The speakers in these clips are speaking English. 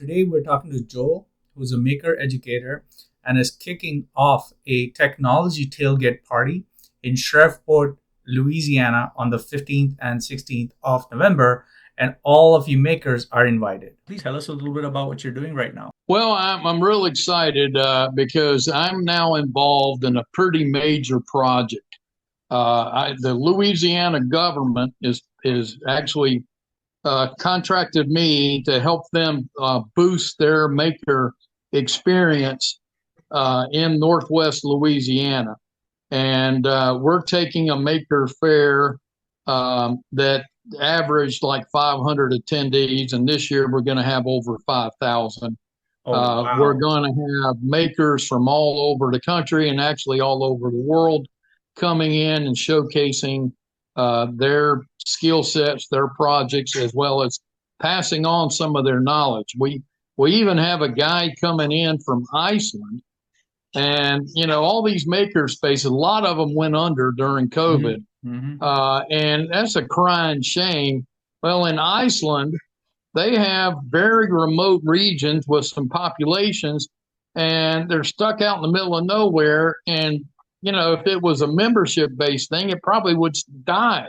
Today we're talking to Joel, who's a maker educator and is kicking off a technology tailgate party in Shreveport, Louisiana on the 15th and 16th of November. And all of you makers are invited. Please tell us a little bit about what you're doing right now. Well, I'm real excited because I'm now involved in a pretty major project. The Louisiana government is actually contracted me to help them boost their maker experience in Northwest Louisiana, and we're taking a maker fair that averaged like 500 attendees, and this year we're going to have over 5,000. Oh, We're wow. going to have makers from all over the country and actually all over the world coming in and showcasing their skill sets, their projects, as well as passing on some of their knowledge. We even have a guy coming in from Iceland, and all these maker spaces. A lot of them went under during Hmm. COVID, Hmm. and that's a crying shame. Well, in Iceland, they have very remote regions with some populations, and they're stuck out in the middle of nowhere. And if it was a membership based thing, it probably would die.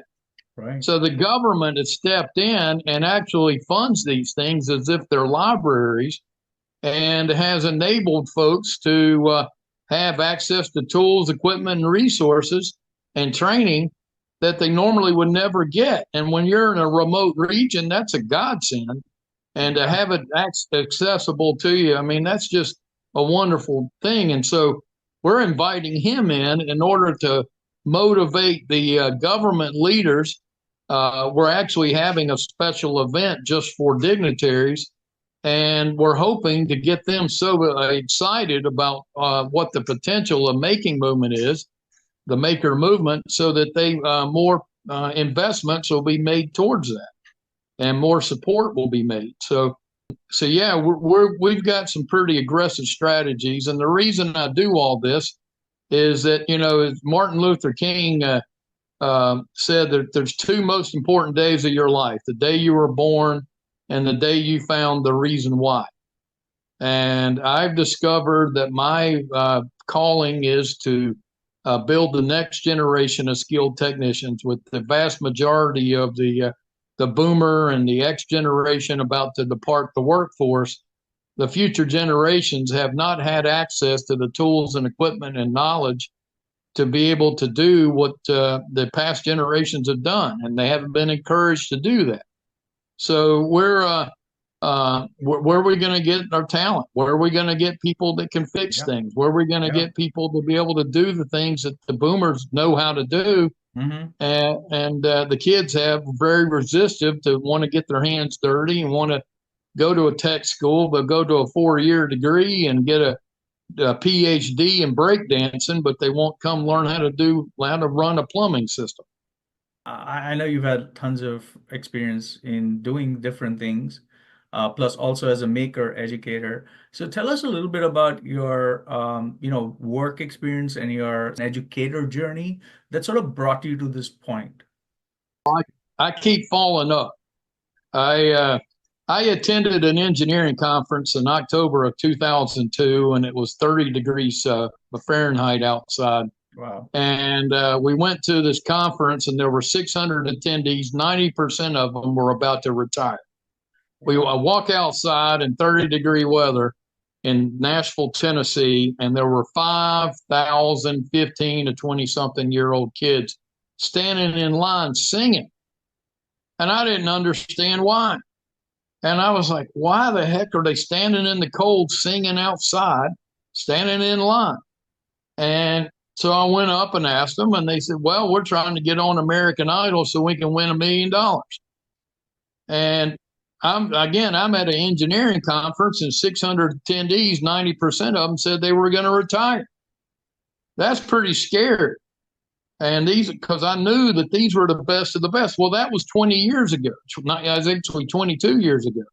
Right. So the government has stepped in and actually funds these things as if they're libraries, and has enabled folks to have access to tools, equipment, and resources and training that they normally would never get. And when you're in a remote region, that's a godsend. And to Yeah. have it accessible to you, I mean, that's just a wonderful thing. And so we're inviting him in order to motivate the government leaders. We're actually having a special event just for dignitaries, and we're hoping to get them so excited about what the potential of making movement is, the maker movement, so that they more investments will be made towards that, and more support will be made. So yeah, we've got some pretty aggressive strategies, and the reason I do all this is that Martin Luther King said that there's two most important days of your life: the day you were born and the day you found the reason why. And I've discovered that my calling is to build the next generation of skilled technicians, with the vast majority of the boomer and the X generation about to depart the workforce. The future generations have not had access to the tools and equipment and knowledge to be able to do what the past generations have done, and they haven't been encouraged to do that. So where are we going to get our talent? Where are we going to get people that can fix Yeah. things? Where are we going to Yeah. get people to be able to do the things that the boomers know how to do? Hmm. And the kids have very resistive to want to get their hands dirty and want to go to a tech school, but go to a 4-year degree and get a PhD in breakdancing, but they won't come learn how to run a plumbing system. I know you've had tons of experience in doing different things, plus also as a maker educator. So tell us a little bit about your, work experience and your educator journey that sort of brought you to this point. I keep falling up. I uh, I attended an engineering conference in October of 2002, and it was 30 degrees Fahrenheit outside. Wow. And we went to this conference, and there were 600 attendees. 90% of them were about to retire. I Wow. walk outside in 30-degree weather in Nashville, Tennessee, and there were 5,000 15 to 20 something year old kids standing in line singing. And I didn't understand why. And I was like, why the heck are they standing in the cold singing outside, standing in line? And so I went up and asked them, and they said, well, we're trying to get on American Idol so we can win $1 million. And I'm at an engineering conference, and 600 attendees, 90% of them said they were going to retire. That's pretty scary. And because I knew that these were the best of the best. Well, that was 20 years ago. I was actually 22 years ago.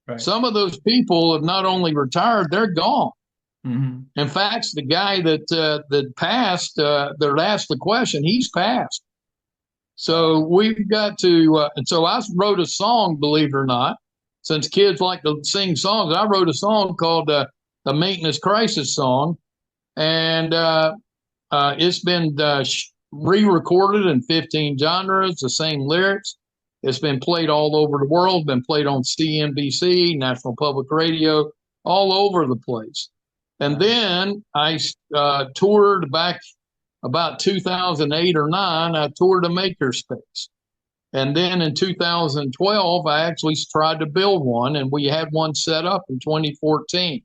Right. Some of those people have not only retired, they're gone. Hmm. In fact, the guy that passed, that asked the question, he's passed. Wow. So we've got to, and so I wrote a song, believe it or not, since kids like to sing songs, I wrote a song called the Maintenance Crisis Song, and it's been re-recorded in 15 genres, the same lyrics. It's been played all over the world, been played on CNBC, National Public Radio, all over the place. And then I toured back about 2008 or 9. I toured a makerspace. And then in 2012, I actually tried to build one, and we had one set up in 2014.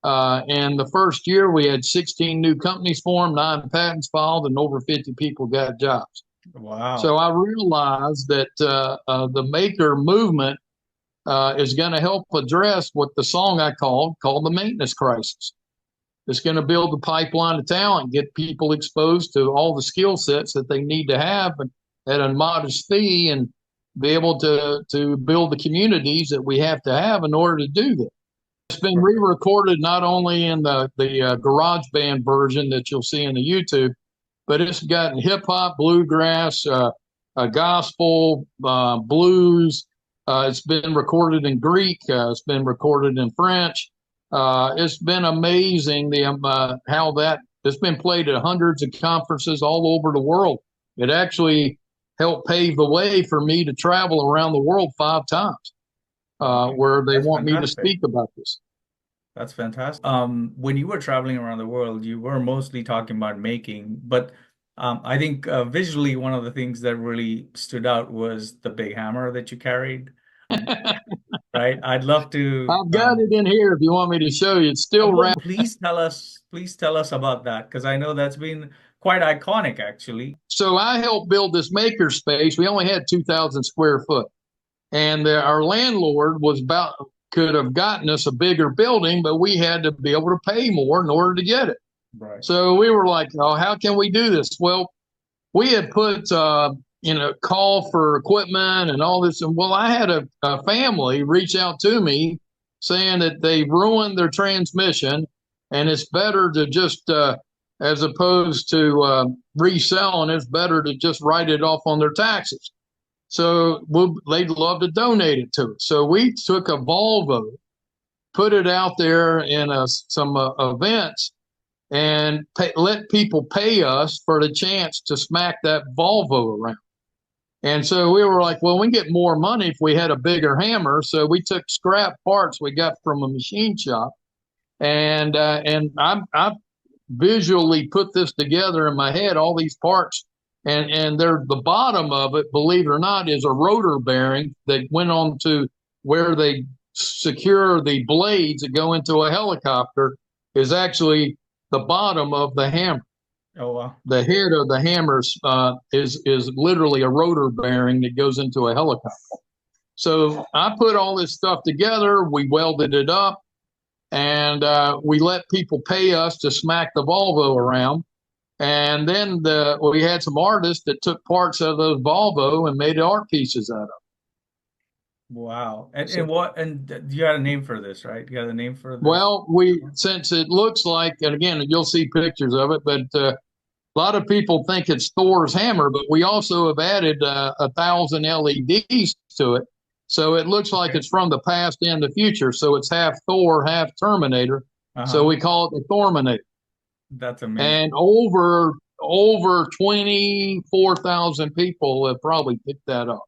And the first year, we had 16 new companies formed, 9 patents filed, and over 50 people got jobs. Wow. So I realized that the maker movement is going to help address what the song I called the maintenance crisis. It's going to build the pipeline of talent, get people exposed to all the skill sets that they need to have at a modest fee, and be able to build the communities that we have to have in order to do that. It's been re-recorded not only in the garage band version that you'll see in the YouTube, but it's gotten hip hop, bluegrass, gospel, blues. It's been recorded in Greek. It's been recorded in French. It's been amazing how that it's been played at hundreds of conferences all over the world. It actually helped pave the way for me to travel around the world 5 times, where they want me to speak about this. That's fantastic. When you were traveling around the world, you were mostly talking about making, but I think visually one of the things that really stood out was the big hammer that you carried. Right? I'd love to. I've got it in here if you want me to show you. It's still wrapped. Please tell us about that, because I know that's been quite iconic, actually. So I helped build this maker space. We only had 2,000 square foot, and our landlord could have gotten us a bigger building, but we had to be able to pay more in order to get it. Right. So we were like, oh, how can we do this? Well, we had put call for equipment and all this. And well, I had a family reach out to me saying that they ruined their transmission, and it's better to just, as opposed to reselling, it's better to just write it off on their taxes. So they'd love to donate it to us. So we took a Volvo, put it out there in some events, and let people pay us for the chance to smack that Volvo around. And so we were like, well, we can get more money if we had a bigger hammer. So we took scrap parts we got from a machine shop, and I visually put this together in my head, all these parts, and they're the bottom of it, believe it or not, is a rotor bearing that went on to where they secure the blades that go into a helicopter, is actually the bottom of the hammer. Oh, wow. The head of the hammer is literally a rotor bearing that goes into a helicopter. So I put all this stuff together. We welded it up, and we let people pay us to smack the Volvo around. And then we had some artists that took parts of those Volvo and made art pieces out of it. Wow. And you got a name for this, right? You got a name for this? Well, since it looks like, and again, you'll see pictures of it, but a lot of people think it's Thor's hammer, but we also have added 1,000 LEDs to it. So it looks like it's from the past and the future. So it's half Thor, half Terminator. So we call it the Thorminator. That's amazing. And over 24,000 people have probably picked that up.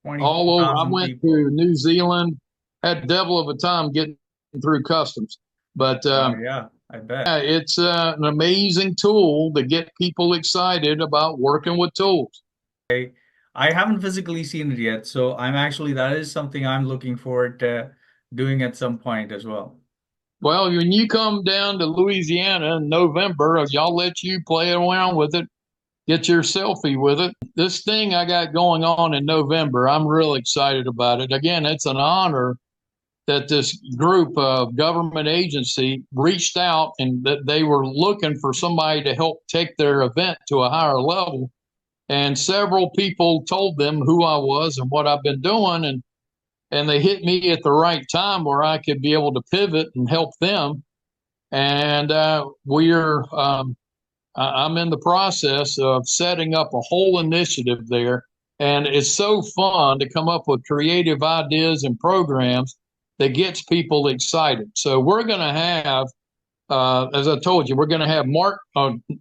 All over. I went to New Zealand, had a devil of a time getting through customs. But yeah, I bet. It's an amazing tool to get people excited about working with tools. I haven't physically seen it yet, so that is something I'm looking forward to doing at some point as well. Well, when you come down to Louisiana in November, y'all let you play around with it, get your selfie with it. This thing I got going on in November, I'm real excited about it. Again, it's an honor that this group of government agency reached out, and that they were looking for somebody to help take their event to a higher level. And several people told them who I was and what I've been doing, and they hit me at the right time where I could be able to pivot and help them. And I'm in the process of setting up a whole initiative there And it's so fun to come up with creative ideas and programs that gets people excited. So we're going to have, as I told you, we're going to have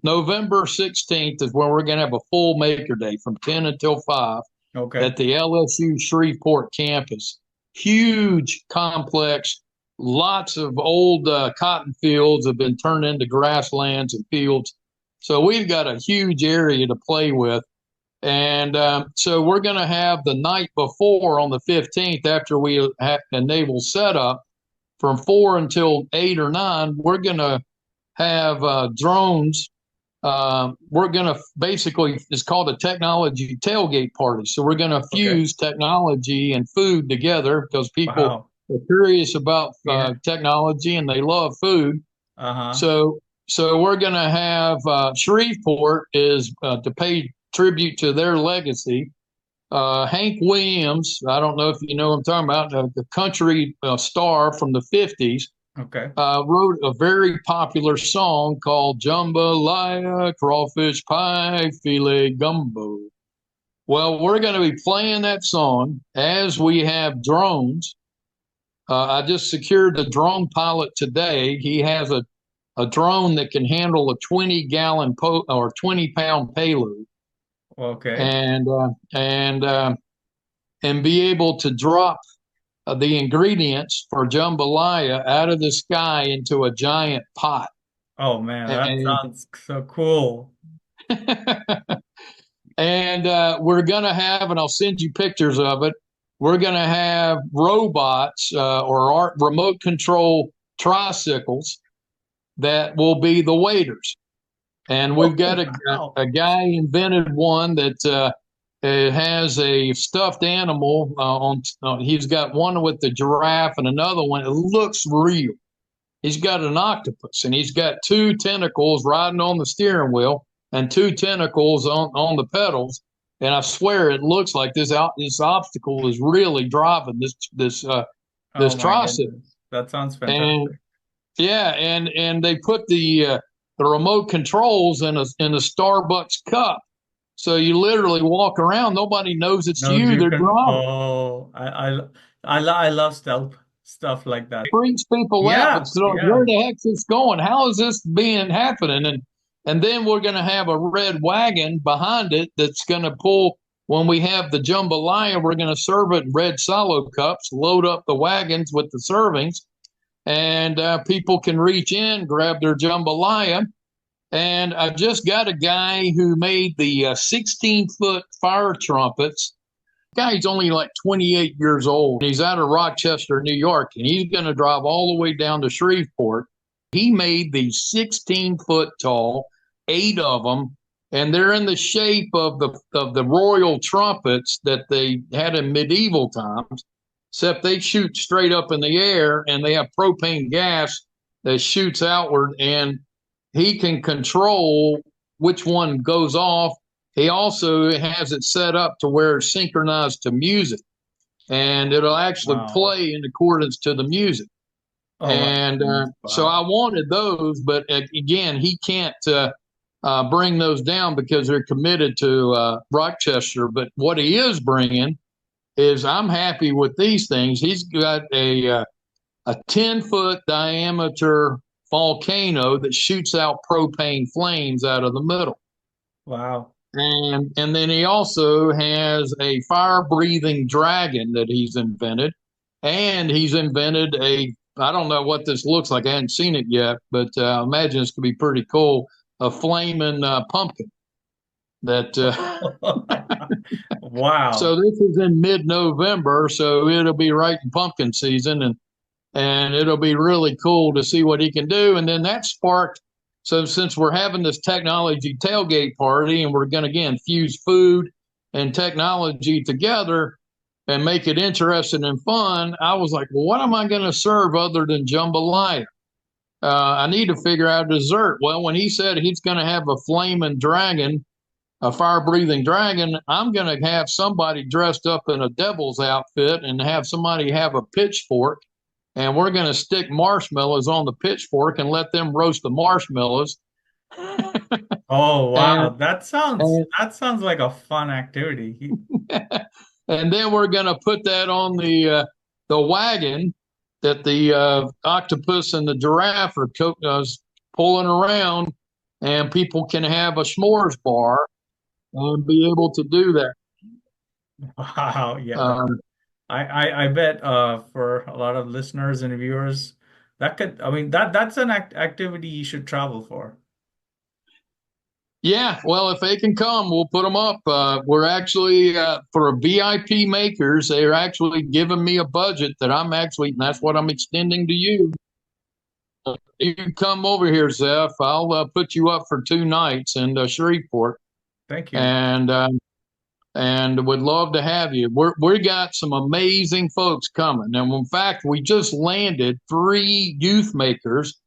November 16th is where we're going to have a full Maker Day from 10 until 5 Okay. at the LSU Shreveport campus. Huge complex, lots of old cotton fields have been turned into grasslands and fields. So we've got a huge area to play with. And so we're going to have the night before on the 15th, after we enable setup from 4 until 8 or 9, we're going to have drones. We're going to basically, it's called a technology tailgate party. So we're going to Okay. fuse technology and food together because people Wow. are curious about Yeah. technology and they love food. Uh-huh. So, so we're going to have Shreveport is to pay tribute to their legacy. Hank Williams, I don't know if you know what I'm talking about, the country star from the 50s, Okay. wrote a very popular song called Jambalaya, Crawfish Pie, Filet Gumbo. Well, we're going to be playing that song as we have drones. I just secured a drone pilot today. He has a drone that can handle a 20-gallon or 20-pound payload, Okay. and and be able to drop the ingredients for jambalaya out of the sky into a giant pot. Oh man, that And sounds so cool. and we're gonna have, and I'll send you pictures of it. We're gonna have robots or remote control tricycles that will be the waiters. And we've got Oh, wow. a guy invented one that it has a stuffed animal he's got one with the giraffe and another one. It looks real. He's got an octopus and he's got two tentacles riding on the steering wheel and two tentacles on the pedals. And I swear it looks like this obstacle is really driving this Oh my tricycle. goodness. That sounds And fantastic. yeah, and they put the remote controls in a Starbucks cup. So you literally walk around, nobody knows it's No, you. you They're can. driving. Oh, I love stealth stuff like that. Freaks people out. Yeah, It's like, yeah. where the heck is this going? How is this being happening? And then we're going to have a red wagon behind it that's going to pull. When we have the jambalaya, we're going to serve it in red silo cups, load up the wagons with the servings, and people can reach in, grab their jambalaya. And I just got a guy who made the 16-foot fire trumpets. Guy's only like 28 years old. He's out of Rochester, New York, and he's going to drive all the way down to Shreveport. He made these 16-foot tall, 8 of them, and they're in the shape of the royal trumpets that they had in medieval times, except they shoot straight up in the air and they have propane gas that shoots outward, and he can control which one goes off. He also has it set up to where it's synchronized to music, and it'll actually Wow. play in accordance to the music. Oh my And goodness. so I Wow. wanted those, but again, he can't bring those down because they're committed to Rochester. But what he is bringing is, I'm happy with these things. He's got a 10-foot diameter volcano that shoots out propane flames out of the middle. Wow. And then he also has a fire breathing dragon that he's invented. And he's invented I don't know what this looks like. I hadn't seen it yet, but I imagine it's going to be pretty cool. A flaming pumpkin that, so Wow. this is in mid-November. So it'll be right in pumpkin season. And it'll be really cool to see what he can do. And then that sparked. So since we're having this technology tailgate party and we're going to again fuse food and technology together and make it interesting and fun, I was like, well, what am I going to serve other than jambalaya? I need to figure out a dessert. Well, when he said he's going to have a flaming dragon, a fire breathing dragon, I'm going to have somebody dressed up in a devil's outfit and have somebody have a pitchfork, and we're going to stick marshmallows on the pitchfork and let them roast the marshmallows. Oh and wow, and that sounds like a fun activity. and then we're going to put that on the wagon that the octopus and the giraffe are pulling around, and people can have a s'mores bar and be able to do that. Wow, yeah. Um, I bet for a lot of listeners and viewers, that could, I mean, that's an activity you should travel for. yeah, well, if they can come, we'll put them up. We're actually for VIP makers, they're actually giving me a budget that I'm actually, and that's what I'm extending to you. You can come over here, Zeph. I'll put you up for 2 nights in Shreveport, Thank you. and would love to have you. We got some amazing folks coming, and in fact, we just landed 3 youth makers.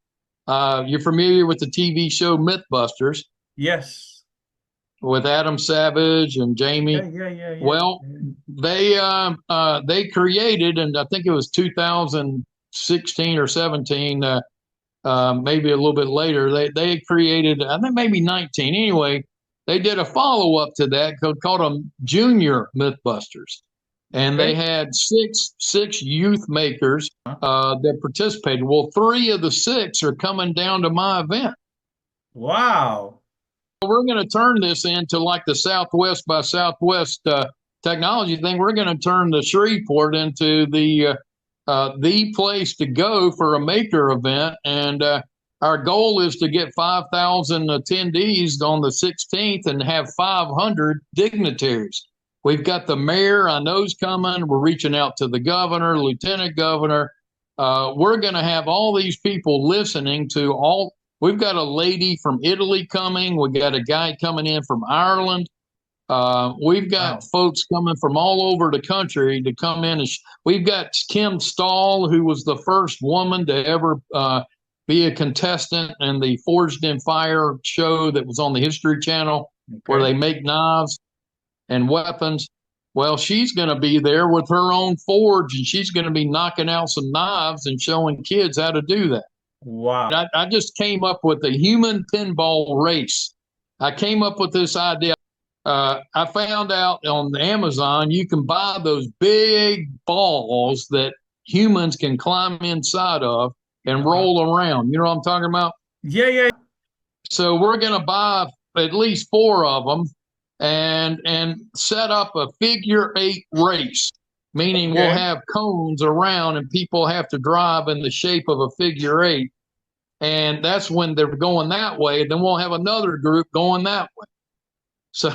You're familiar with the TV show MythBusters Yes. with Adam Savage and Yeah, Jamie? yeah, yeah, yeah. Well, Yeah. they created, and I think it was 2016 or 17. Maybe a little bit later. They created, I think maybe 19. Anyway, they did a follow up to that called them Junior MythBusters, and they Okay. had six youth makers Huh? that participated. Well, 3 of the 6 are coming down to my event. Wow. We're going to turn this into like the Southwest by Southwest technology thing. We're going to turn the Shreveport into the place to go for a maker event, and our goal is to get 5,000 attendees on the 16th and have 500 dignitaries. We've got the mayor, I know, is coming. We're reaching out to the governor, lieutenant governor. We're going to have all these people listening to all. We've got a lady from Italy coming. We got a guy coming in from Ireland. We've got Wow. folks coming from all over the country to come in. We've got Kim Stahl, who was the first woman to ever be a contestant in the Forged in Fire show that was on the History Channel, where Okay. they make knives and weapons. Well, she's going to be there with her own forge, and she's going to be knocking out some knives and showing kids how to do that. Wow. I just came up with a human pinball race. I came up with this idea. I found out on Amazon you can buy those big balls that humans can climb inside of and Uh-huh. roll around. You know what I'm talking about? Yeah, yeah. So we're going to buy at least 4 of them and set up a figure 8 race, meaning we'll Okay. have cones around and people have to drive in the shape of a figure 8. And that's when they're going that way. Then we'll have another group going that way. So,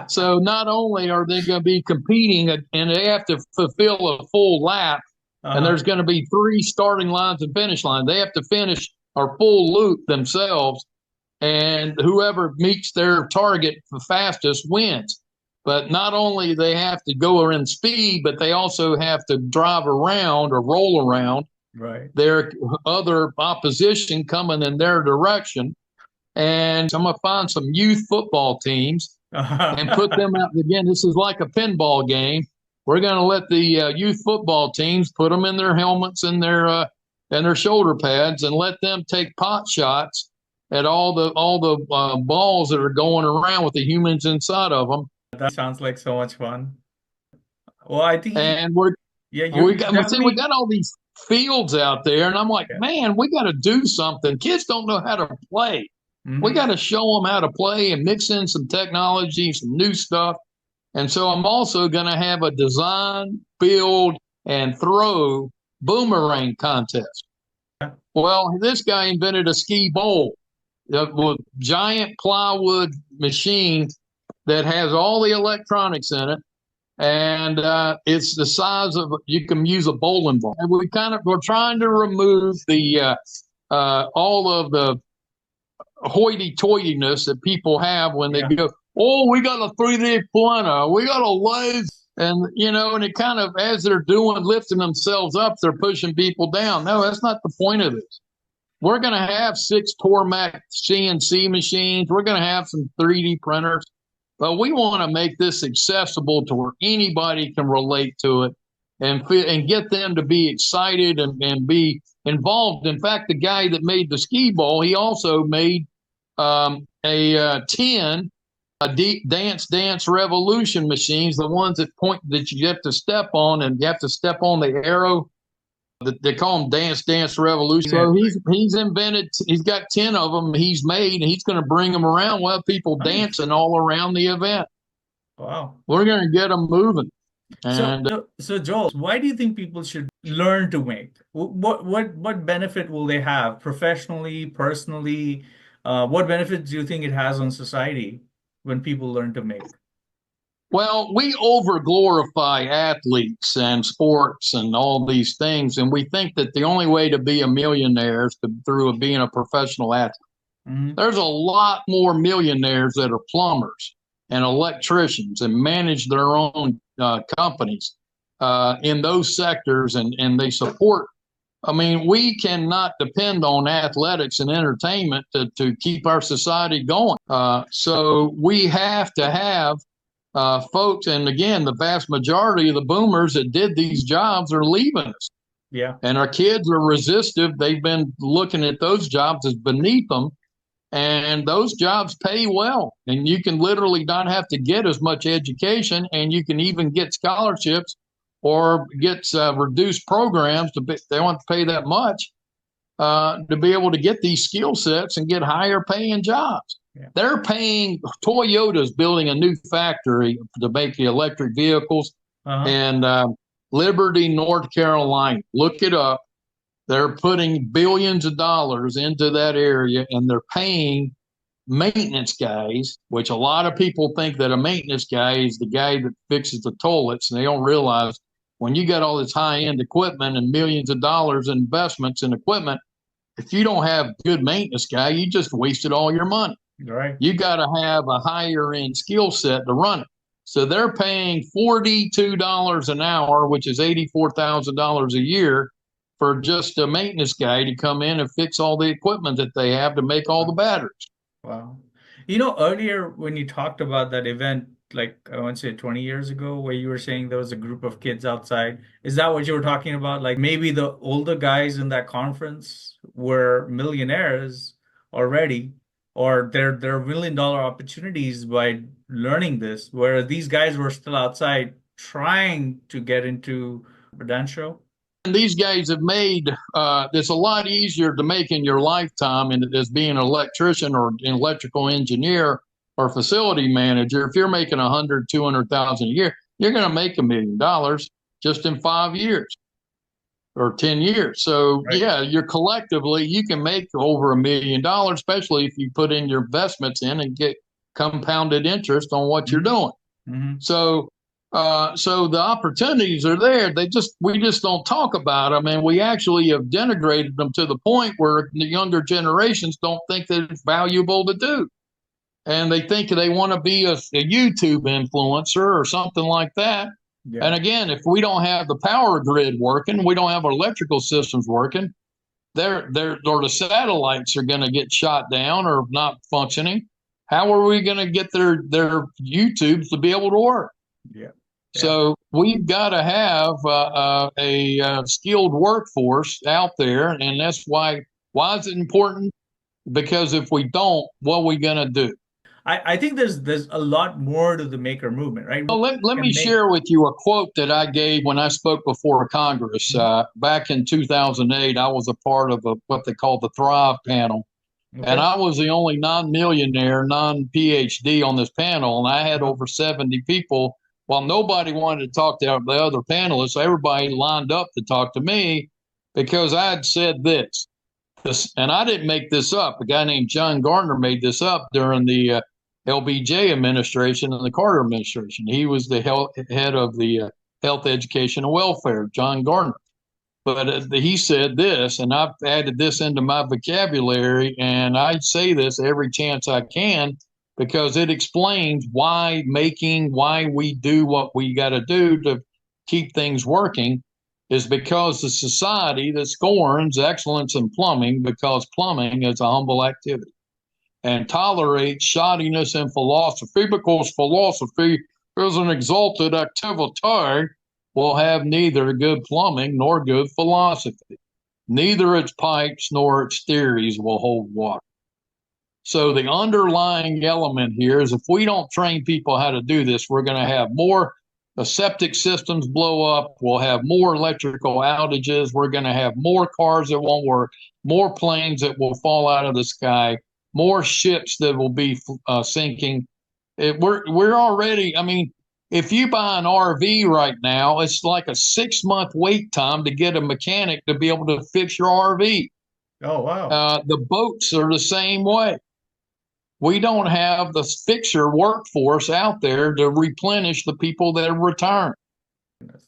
so not only are they going to be competing, and they have to fulfill a full lap, and Uh-huh. there's going to be 3 starting lines and finish lines. They have to finish our full loop themselves, and whoever meets their target the fastest wins. But not only they have to go in speed, but they also have to drive around or roll around Right. their other opposition coming in their direction. And I'm going to find some youth football teams and put them out. Again, this is like a pinball game. We're going to let the youth football teams put them in their helmets and their shoulder pads, and let them take pot shots at all the balls that are going around with the humans inside of them. That sounds like so much fun. Well, I think And yeah, we you got see we definitely got all these fields out there, and I'm like, yeah. man, we got to do something. Kids don't know how to play. We Hmm. got to show them how to play and mix in some technology, some new stuff. And so I'm also going to have a design, build, and throw boomerang contest. Well, this guy invented a ski bowl, with giant plywood machine that has all the electronics in it, and it's the size of, you can use a bowling ball. And we're trying to remove the all of the hoity-toityness that people have when they Yeah. go, oh, we got a 3D printer, we got a lathe, and and it kind of, as they're doing, lifting themselves up, they're pushing people down. No, that's not the point of this. We're going to have 6 Tormac CNC machines. We're going to have some 3D printers, but we want to make this accessible to where anybody can relate to it, and get them to be excited and be involved. In fact, the guy that made the ski ball, he also made a 10 dance revolution machines, the ones that point that you have to step on, and you have to step on the arrow. They call them dance revolution. So he's invented. He's got 10 of them. He's made, and he's going to bring them around. While people Nice. dancing all around the event. Wow. We're going to get them moving. So, And so Joel, why do you think people should learn to make? What benefit will they have professionally, personally? What benefits do you think it has on society when people learn to make? well, we over glorify athletes and sports and all these things, and we think that the only way to be a millionaire is through being a professional athlete. Hmm. There's a lot more millionaires that are plumbers and electricians and manage their own companies in those sectors, and they support. I mean, we cannot depend on athletics and entertainment to keep our society going. So we have to have folks, and again, the vast majority of the boomers that did these jobs are leaving us. Yeah. And our kids are resistive. They've been looking at those jobs as beneath them, and those jobs pay well, and you can literally not have to get as much education, and you can even get scholarships or get reduced programs to be, they don't have to pay that much to be able to get these skill sets and get higher paying jobs. Yeah. They're paying. Toyota's building a new factory to make the electric vehicles, Uh-huh. and Liberty, North Carolina, look it up. They're putting billions of dollars into that area, and they're paying maintenance guys, which a lot of people think that a maintenance guy is the guy that fixes the toilets, and they don't realize when you got all this high-end equipment and millions of dollars in investments in equipment, if you don't have good maintenance guy, you just wasted all your money. Right. You got to have a higher end skill set to run it. So they're paying $42 an hour, which is $84,000 a year, for just a maintenance guy to come in and fix all the equipment that they have to make all the batteries. Wow. You know, earlier when you talked about that event, like I want to say 20 years ago, where you were saying there was a group of kids outside, is that what you were talking about? Like maybe the older guys in that conference were millionaires already, or they're $1 million opportunities by learning this, whereas these guys were still outside trying to get into Prudential. And these guys have made this a lot easier to make in your lifetime, and as being an electrician or an electrical engineer or facility manager. If you're making 100, 200,000 a year, you're going to make $1 million just in 5 years or 10 years. So Right. yeah, you're collectively, you can make over $1 million, especially if you put in your investments in and get compounded interest on what you're Hmm. doing. Hmm. So, so the opportunities are there. We just don't talk about them, and we actually have denigrated them to the point where the younger generations don't think that it's valuable to do, and they think they want to be a YouTube influencer or something like that. Yeah. And again, if we don't have the power grid working, we don't have our electrical systems working. Or the satellites are going to get shot down or not functioning. How are we going to get their YouTubes to be able to work? Yeah. Yeah. So we've got to have a skilled workforce out there, and that's why. Why is it important? Because if we don't, what are we going to do? I think there's a lot more to the maker movement, right? Well, let me Can make. share with you a quote that I gave when I spoke before Congress Mhm. back in 2008. I was a part of what they call the Thrive panel, and Okay. I was the only non-millionaire, non-PhD on this panel, and I had Uh-huh. over 70 people. While nobody wanted to talk to the other panelists, everybody lined up to talk to me because I had said this, and I didn't make this up. A guy named John Gardner made this up during the LBJ administration and the Carter administration. He was the head of the health, education, and welfare, John Gardner. But he said this, and I've added this into my vocabulary, and I say this every chance I can because it explains why we do what we got to do to keep things working is because the society that scorns excellence in plumbing, because plumbing is a humble activity, and tolerates shoddiness in philosophy, because philosophy is an exalted activity, will have neither good plumbing nor good philosophy. Neither its pipes nor its theories will hold water. So the underlying element here is if we don't train people how to do this, we're going to have more septic systems blow up. We'll have more electrical outages. We're going to have more cars that won't work, more planes that will fall out of the sky, more ships that will be sinking. We're already. I mean, if you buy an RV right now, it's like a 6 month wait time to get a mechanic to be able to fix your RV. Oh, wow. The boats are the same way. We don't have the fixer workforce out there to replenish the people that are retiring.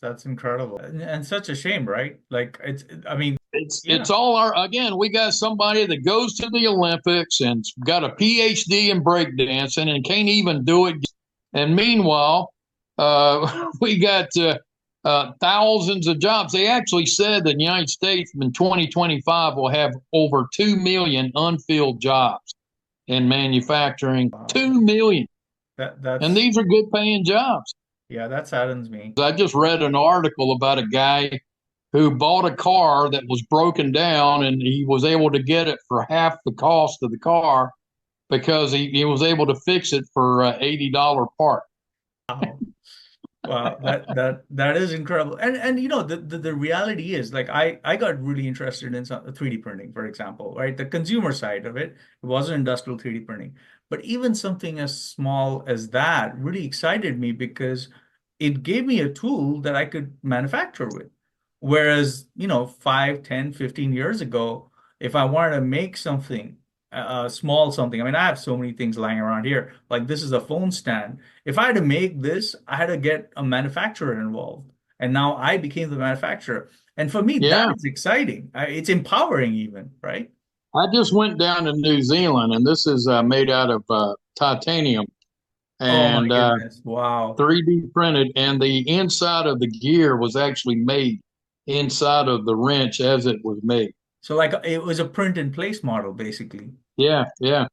That's incredible. And such a shame, right? Like I mean, yeah. It's all our again. We got somebody that goes to the Olympics and got a PhD in breakdancing and can't even do it. And meanwhile, we got thousands of jobs. They actually said that the United States in 2025 will have over 2 million unfilled jobs in manufacturing. Wow. 2 million. And That's these are good paying jobs. yeah, that saddens me. I just read an article about a guy who bought a car that was broken down and he was able to get it for half the cost of the car because he was able to fix it for $80 part. Wow. Wow, that is incredible. And you know the reality is like I got really interested in some 3D printing, for example, right? The consumer side of it, it wasn't industrial 3D printing. But even something as small as that really excited me because it gave me a tool that I could manufacture with. Whereas, you know, 5, 10, 15 years ago, if I wanted to make something, small something, I mean, I have so many things lying around here. Like this is a phone stand. If I had to make this, I had to get a manufacturer involved. And now I became the manufacturer. And for me, that Yeah. is exciting. It's empowering even, right? I just went down to New Zealand and this is made out of titanium Oh my and goodness. Wow. 3D printed. And the inside of the gear was actually made inside of the wrench as it was made. So like it was a print in place model, basically. Yeah. Yeah.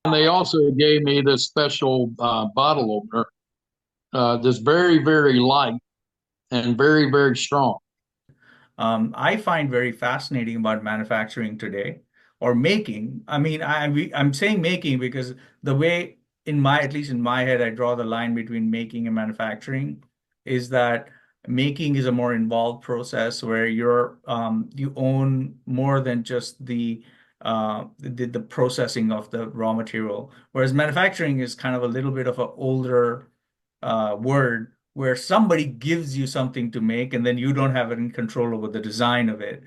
And they also gave me this special bottle opener that's very, very light and very, very strong. I find very fascinating about manufacturing today or making. I mean, I'm saying making because the way in my, at least in my head, I draw the line between making and manufacturing is that making is a more involved process where you own more than just the processing of the raw material, whereas manufacturing is kind of a little bit of an older word where somebody gives you something to make and then you don't have any control over the design of it.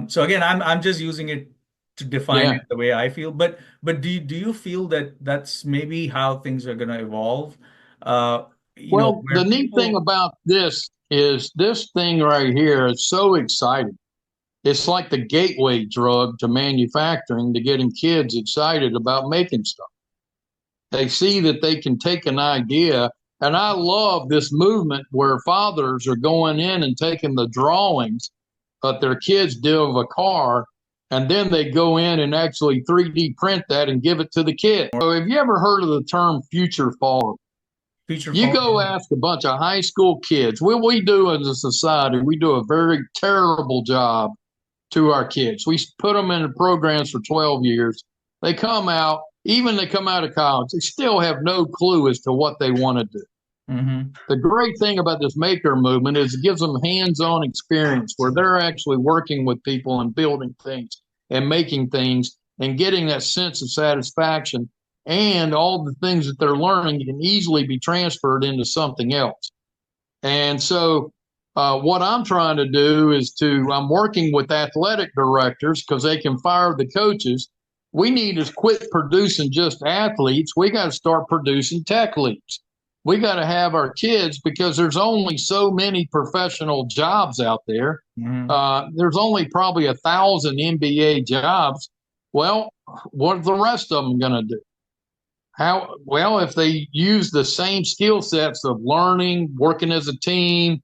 So again, I'm just using it to define Yeah. it the way I feel. But do you feel that that's maybe how things are going to evolve? You know, Well, where the neat thing people. about this is this thing right here is so exciting. It's like the gateway drug to manufacturing to getting kids excited about making stuff. They see that they can take an idea. And I love this movement where fathers are going in and taking the drawings that their kids do of a car, and then they go in and actually 3D print that and give it to the kid. So, have you ever heard of the term future forward? Feature You phone. go ask a bunch of high school kids. What we do as a society, we do a very terrible job to our kids. We put them in the programs for 12 years. They come out, even they come out of college, they still have no clue as to what they want to do. Mm-hmm. The great thing about this maker movement is it gives them hands-on experience where they're actually working with people and building things and making things and getting that sense of satisfaction, and all the things that they're learning can easily be transferred into something else. And so what I'm trying to do is I'm working with athletic directors because they can fire the coaches. We need to quit producing just athletes. We got to start producing tech leads. We got to have our kids because there's only so many professional jobs out there. Mm-hmm. There's only probably 1,000 NBA jobs. Well, what are the rest of them going to do? How well if they use the same skill sets of learning, working as a team,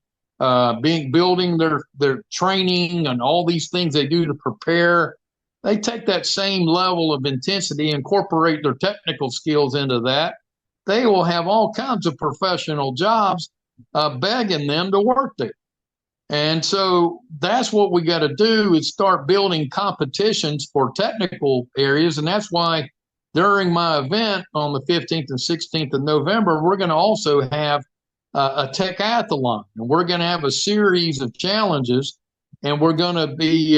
being building their training and all these things they do to prepare, they take that same level of intensity, incorporate their technical skills into that. They will have all kinds of professional jobs begging them to work there. And so that's what we got to do is start building competitions for technical areas. And that's why during my event on the 15th and 16th of November, we're going to also have a tech-athlon, and we're going to have a series of challenges, and we're going to be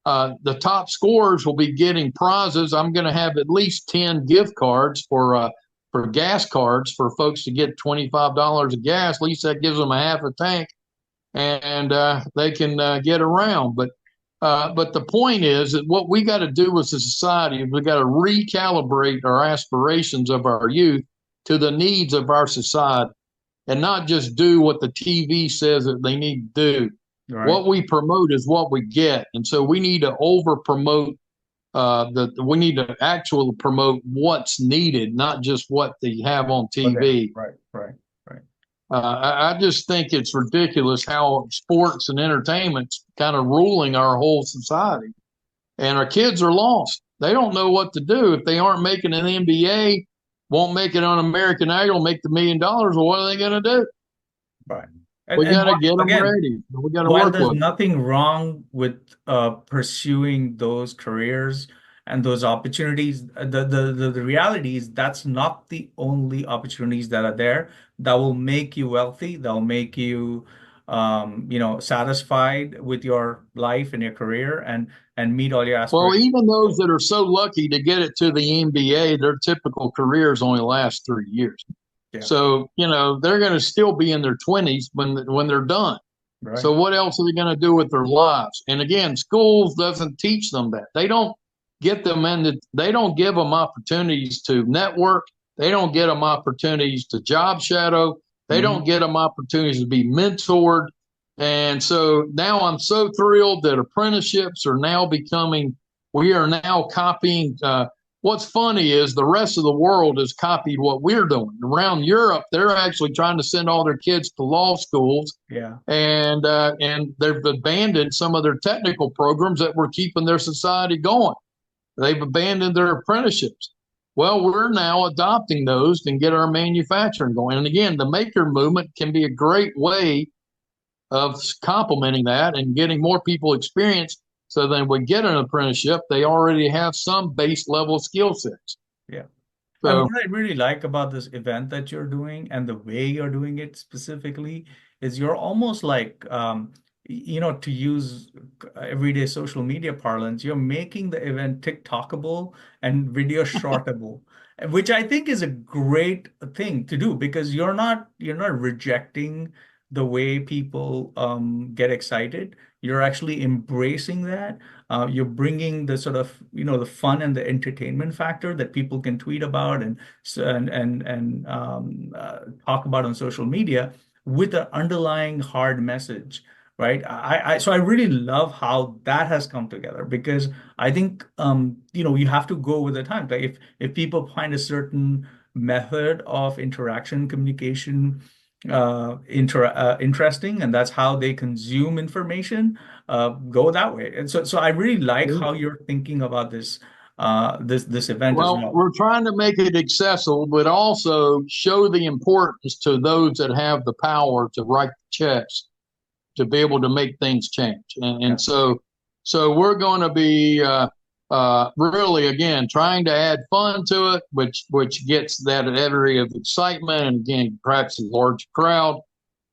the top scorers will be getting prizes. I'm going to have at least 10 gift cards for gas cards for folks to get $25 of gas. At least that gives them a half a tank, and they can get around. But the point is that what we got to do as a society is we got to recalibrate our aspirations of our youth to the needs of our society, and not just do what the TV says that they need to do. Right. What we promote is what we get, and so we need to over promote. We need to actually promote what's needed, not just what they have on TV. Right. Right. Right. I just think it's ridiculous how sports and entertainment's kind of ruling our whole society, and our kids are lost. They don't know what to do if they aren't making an NBA, won't make it on American Idol, make the $1 million. Well, what are they going to do? Right. We got to get them Again, ready. We got to while work there's with them. nothing wrong with pursuing those careers and those opportunities, the reality is that's not the only opportunities that are there that will make you wealthy, that will make you, satisfied with your life and your career and meet all your Well, aspirations. even those that are so lucky to get it to the NBA, their typical careers only last 3 years. Yeah. So, they're going to still be in their 20s when they're done. Right. So what else are they going to do with their lives? And again, schools doesn't teach them that. They don't they don't give them opportunities to network. They don't get them opportunities to job shadow. They Hmm. don't get them opportunities to be mentored. And so now I'm so thrilled that apprenticeships are now we are now copying. What's funny is the rest of the world has copied what we're doing. Around Europe, they're actually trying to send all their kids to law schools, Yeah. and they've abandoned some of their technical programs that were keeping their society going. They've abandoned their apprenticeships. Well, we're now adopting those and get our manufacturing going. And again, the maker movement can be a great way of complementing that and getting more people experience. So then we get an apprenticeship, they already have some base level skill sets. Yeah. And So, what I really like about this event that you're doing and the way you're doing it specifically is you're almost like, to use everyday social media parlance, you're making the event TikTokable and video shortable, which I think is a great thing to do because you're not rejecting the way people get excited. You're actually embracing that. You're bringing the sort of, the fun and the entertainment factor that people can tweet about and talk about on social media with an underlying hard message, right? So I really love how that has come together because I think, you have to go with the time. Like if people find a certain method of interaction, communication, interesting, and that's how they consume information, go that way. And so I really like how you're thinking about this event as well, well. we're trying to make it accessible, but also show the importance to those that have the power to write the checks to be able to make things change. And Yeah. so we're going to be really again trying to add fun to it, which gets that area of excitement, and again perhaps a large crowd,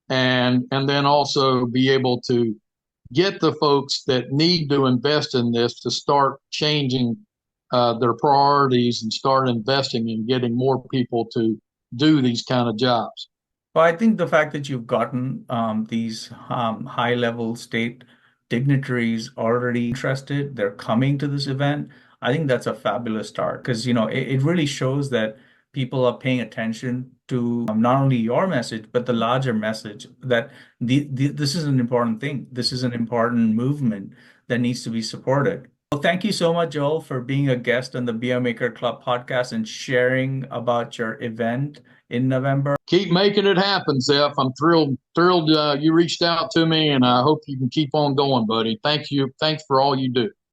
and then also be able to get the folks that need to invest in this to start changing their priorities and start investing in getting more people to do these kind of jobs. Well, I think the fact that you've gotten these high-level state dignitaries already interested, they're coming to this event. I think that's a fabulous start because it really shows that people are paying attention to not only your message but the larger message that this is an important thing. This is an important movement that needs to be supported. Well, thank you so much, Joel, for being a guest on the Beer Maker Club podcast and sharing about your event in November. Keep making it happen, Zeph. I'm thrilled you reached out to me, and I hope you can keep on going, buddy. Thank you. Thanks for all you do.